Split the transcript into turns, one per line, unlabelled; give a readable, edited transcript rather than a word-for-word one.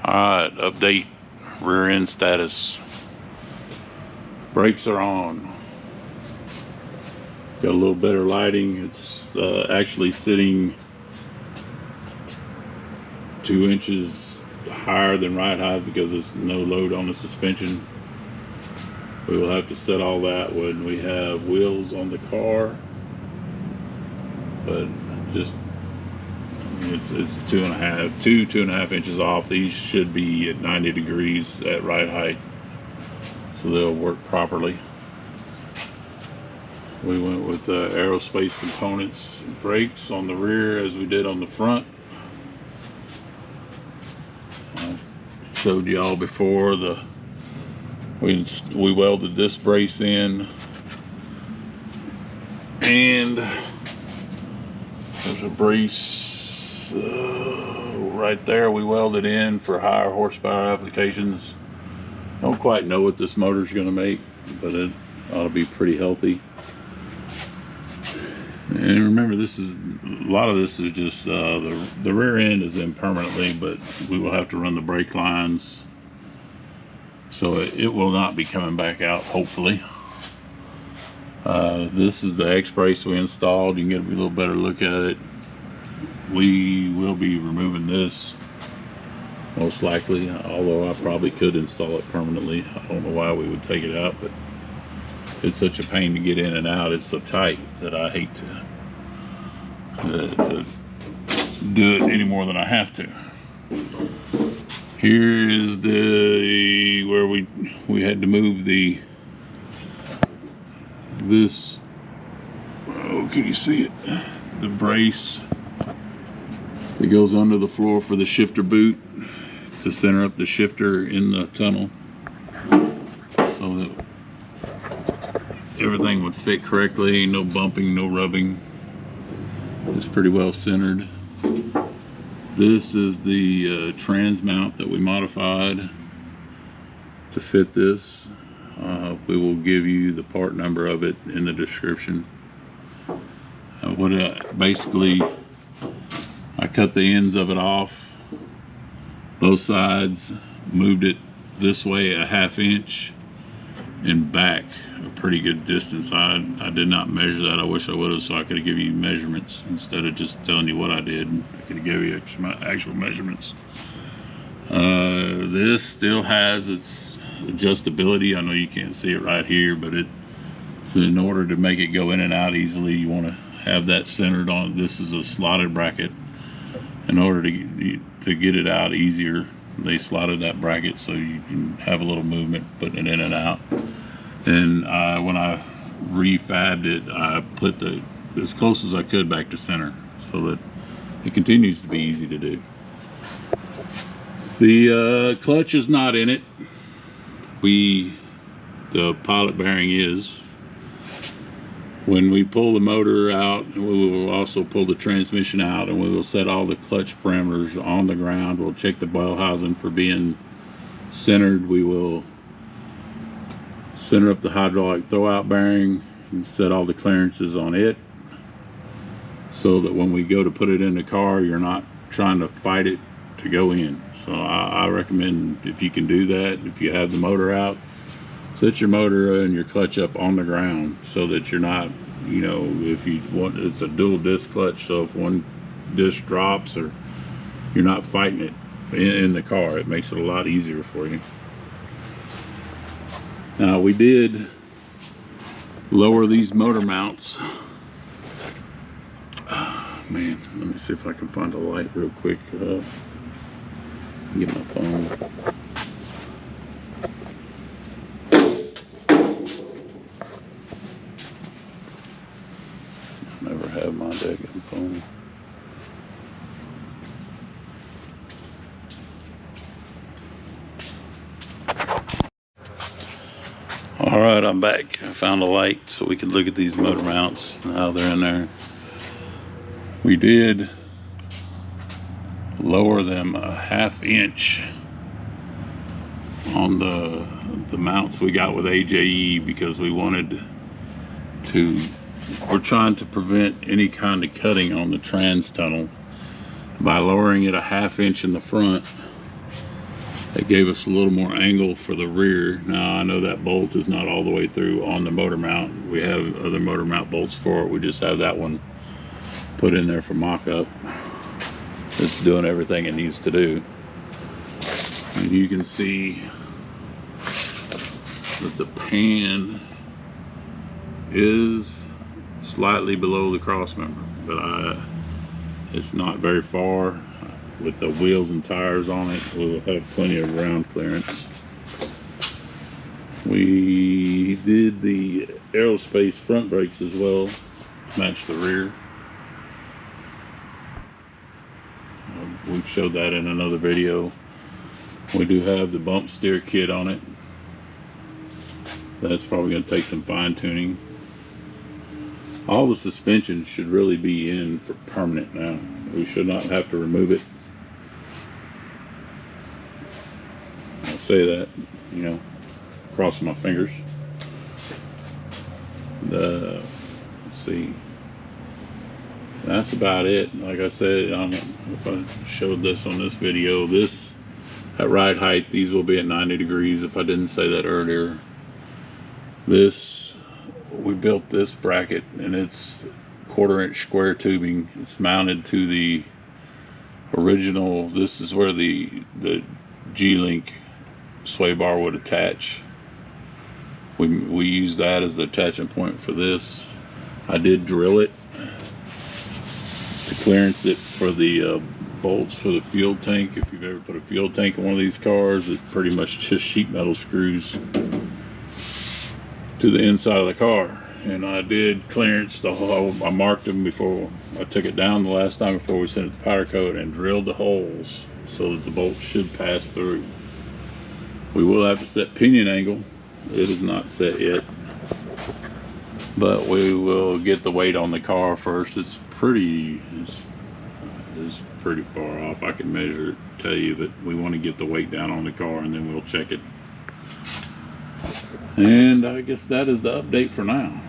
Alright, update rear end status. Brakes are on. Got a little better lighting. It's actually sitting 2 inches higher than ride height because there's no load on the suspension. We will have to set all that when we have wheels on the car. But just, I mean, it's 2.5 inches off. These should be at 90 degrees at ride height, so they'll work properly. We went with aerospace components and brakes on the rear as we did on the front. I showed y'all before we welded this brace in, and there's a brace right there we welded in for higher horsepower applications. Don't quite know what this motor's going to make, but it ought to be pretty healthy. And remember, a lot of this is just the rear end is in permanently, but we will have to run the brake lines, so it will not be coming back out, hopefully. This is the X brace we installed. You can get a little better look at it. We will be removing this most likely, although I probably could install it permanently. I don't know why we would take it out, but it's such a pain to get in and out. It's so tight that I hate to do it any more than I have to. Here is where we had to move this. Oh, can you see it? The brace that goes under the floor for the shifter boot to center up the shifter in the tunnel, so that everything would fit correctly. No bumping, no rubbing. It's pretty well centered. This is the trans mount that we modified to fit this. We will give you the part number of it in the description. Basically, I cut the ends of it off, both sides, moved it this way a 1/2 inch and back a pretty good distance. I did not measure that. I wish I would have, so I could have given you measurements instead of just telling you what I did. I could have given you actual measurements. This still has its adjustability. I know you can't see it right here, but in order to make it go in and out easily, you want to have that centered on. This is a slotted bracket. In order to get it out easier, they slotted that bracket so you can have a little movement putting it in and out. And when I refabbed it, I put as close as I could back to center so that it continues to be easy to do. The clutch is not in it. The pilot bearing is. When we pull the motor out, we will also pull the transmission out, and we will set all the clutch parameters on the ground. We'll check the bell housing for being centered. We will center up the hydraulic throwout bearing and set all the clearances on it, so that when we go to put it in the car, you're not trying to fight it to go in. So I recommend, if you can do that, if you have the motor out, set your motor and your clutch up on the ground so that you're not, if you want, it's a dual disc clutch, so if one disc drops, or you're not fighting it in the car, it makes it a lot easier for you. Now, we did lower these motor mounts. Man, let me see if I can find a light real quick. Get my phone. Never have my daggone phone. All right, I'm back. I found a light so we can look at these motor mounts and how they're in there. We did lower them a 1/2 inch on the mounts we got with AJE because we wanted to. We're trying to prevent any kind of cutting on the trans tunnel by lowering it a 1/2 inch in the front It gave us a little more angle for the rear. Now I know that bolt is not all the way through on the motor mount. We have other motor mount bolts for it. We just have that one put in there for mock-up. It's doing everything it needs to do. And you can see that the pan is slightly below the cross member, but it's not very far. With the wheels and tires on it, we'll have plenty of ground clearance. We did the aerospace front brakes as well, match the rear. We've showed that in another video. We do have the bump steer kit on it. That's probably going to take some fine tuning. All the suspension should really be in for permanent now. We should not have to remove it. I'll say that, you know, crossing my fingers. Let's see. That's about it. Like I said, I don't know if I showed this on this video. This, at ride height, these will be at 90 degrees if I didn't say that earlier. This, we built this bracket and it's 1/4 inch square tubing. It's mounted to the original. This is where the G-Link sway bar would attach. We use that as the attachment point for this. I did drill it to clearance it for the bolts for the fuel tank. If you've ever put a fuel tank in one of these cars, it pretty much just sheet metal screws to the inside of the car. And I did clearance the hole. I marked them before I took it down the last time before we sent it to powder coat, and drilled the holes so that the bolts should pass through. We will have to set pinion angle. It is not set yet, but we will get the weight on the car first. It's pretty far off. I can measure it, tell you, but we want to get the weight down on the car and then we'll check it. And I guess that is the update for now.